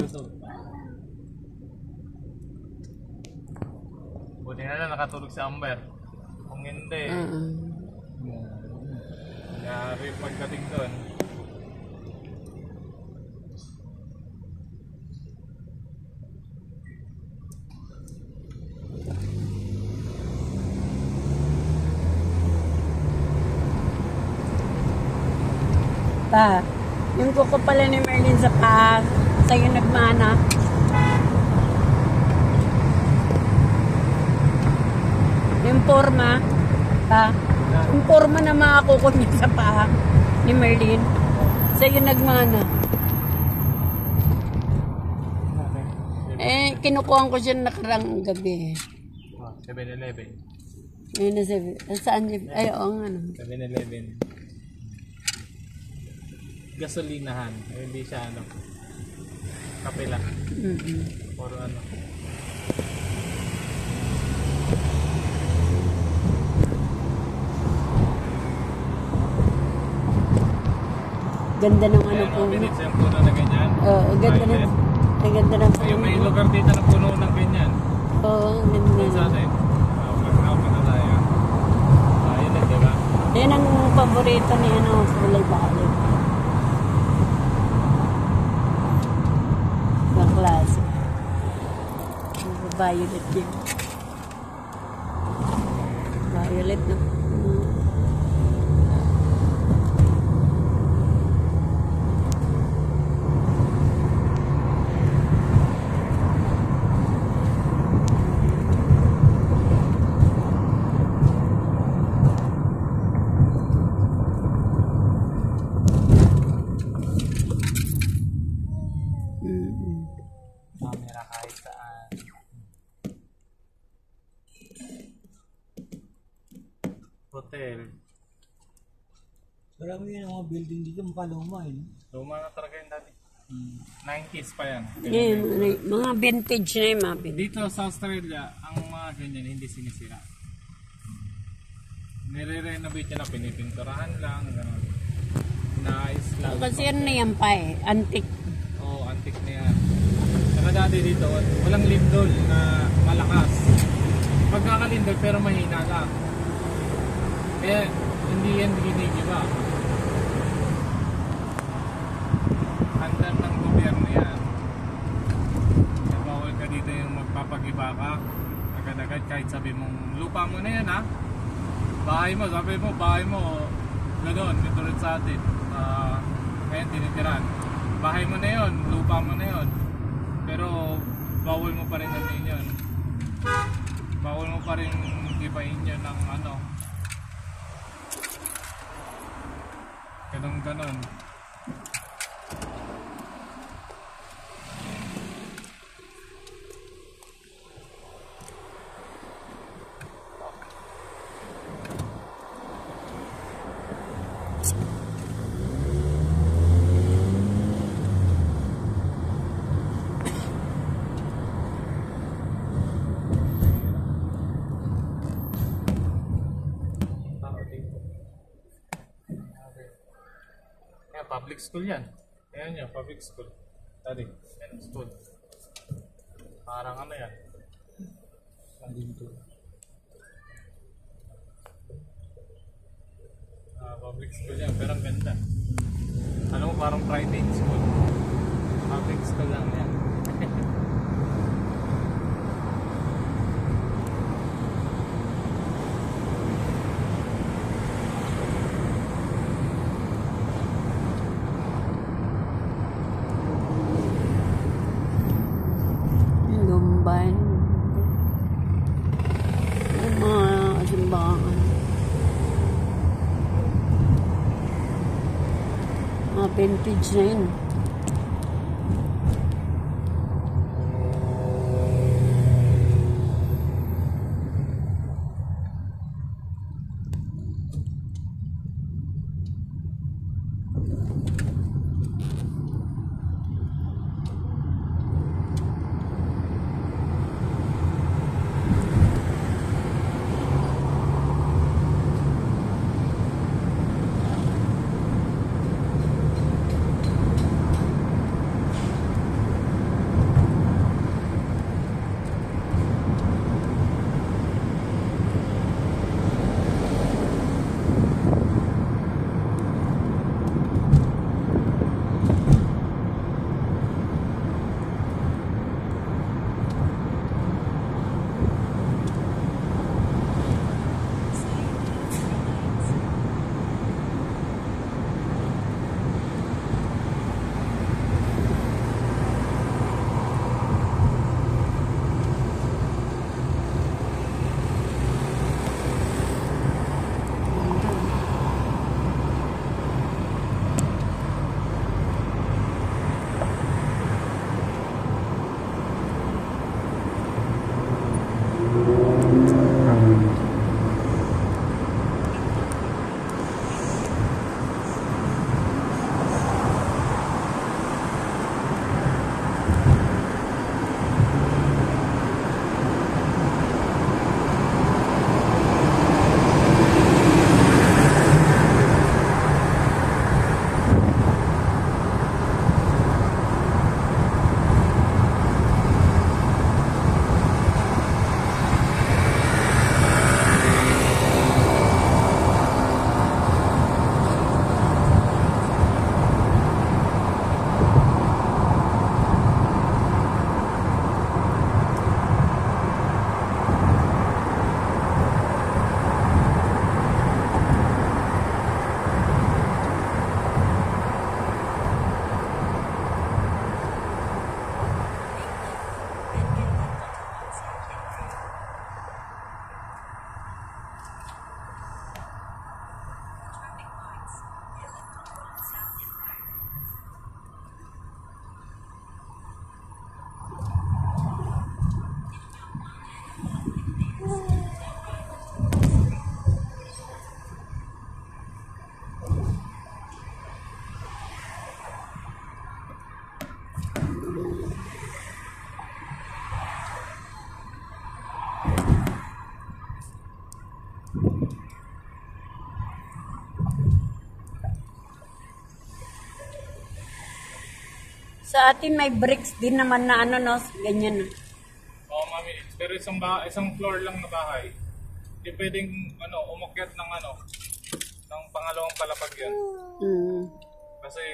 lusog. Buti na lang nakatulog si Amber. Kung hindi, nangyari pagdating doon. Pa, yung kuko pala ni Merlin sa pa, sa'yo nagmana. Yung forma, pa, yung forma na mga kuko niya sa pa ni Merlin, sa'yo nagmana. Eh, kinukuhan ko siya nakarang gabi. 7-Eleven. Ayun na sabi, saan niya? Ay, oo nga no. 7-Eleven. Gasolinahan. Hindi siya ano. Kape lang. Or ano. Ganda ng ano po. Minutes yung puno na ganyan. Oo, ganda ng ganda ng puno. May lugar dito na puno ng ganyan. Oo, ganda. Sa atin. Magkakapan na tayo. Ayun na, diba? Yan ang paborito ni ano, kulay balik. Ang klase. Violet yun. Violet, no? Camera kahit saan. Hotel. Marami yung mga building dito, mukha luma eh. Luma na talaga yung dati. 90s pa yan. Yan, mga vintage na yung mga vintage. Dito sa Australia, ang mga ganyan hindi sinisira. Nire-renovate nila, pinipinturahan lang, gano'n. Nice lang. Kasi ano na yan pa eh, antique. Oo, antique na yan. Saka dati dito, walang lindol na malakas. Pagkakalindol pero mahina lang. Kaya hindi yan ginigiba. Handang ng gobyerno yan. Kaya bawal ka dito yung magpapagiba ka. Agad-agad kahit sabi mong lupa mo na yan ha. Bahay mo, sabi mo bahay mo. Gano'n, mitulad sa atin. Kaya tinitiran. Bahay mo na yon, lupa mo na yon. Pero bawal mo pa rin namin yun. Bawal mo pa rin gibahin yun ng ano. Ganon. Public school yan. Ayan yun, public school. Tadi, yan school. Parang ano yan? Public school yan, pero ang ganda. Alam mo, parang private school. Public school lang yan. Lumban. Yung mga simbahan. Mga vintage na yun. Sa atin may bricks din naman na ano, no? Ganyan, no? Oo, mami. Pero isang floor lang na bahay. Hindi pwedeng umakyat ng ng pangalawang palapag yan. Mm. Kasi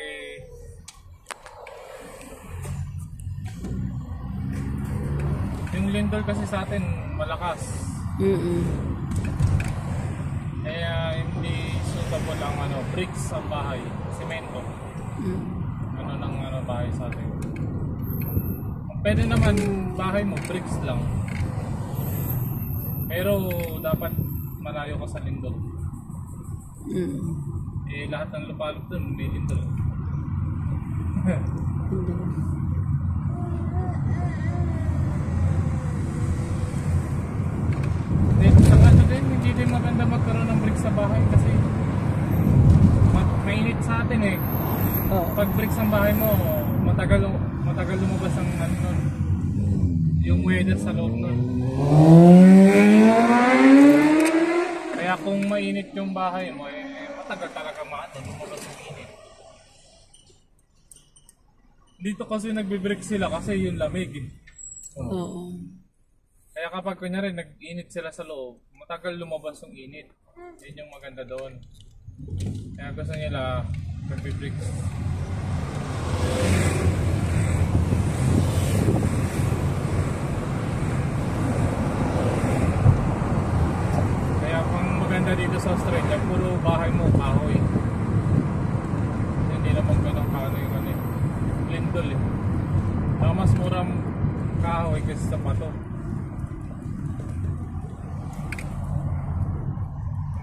yung lindol kasi sa atin malakas. Mm-mm. Kaya hindi suitable ang bricks ang bahay, semento. Mm. Bahay sa atin. Pwede naman bahay mo bricks lang. Pero dapat malayo ka sa lindol. Mm. Lahat ng lupalop dun may lindol. Hindi din maganda magkaroon ng bricks sa bahay kasi mainit sa atin eh. Oh. Pag bricks ang bahay mo, matagal lumabas ang yung weather sa loob nun. Kaya kung mainit yung bahay mo, matagal talaga lumabas ang init. Dito kasi nagbe-brick sila kasi yung lamig eh. Oo. Kaya kapag kunyari nag-init sila sa loob, matagal lumabas yung init. Yun yung maganda doon. Kaya gusto nila nagbe-bricks. Kaya kung maganda dito sa Australia, puro bahay mo kahoy. Hindi naman ganun kahoy yung lindol eh. Mas murang kahoy kasi sa pato.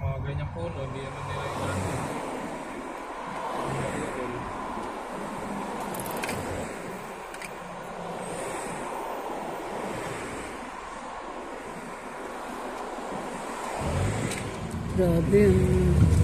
Mga ganyang puno, hindi naman nila yung Grabe.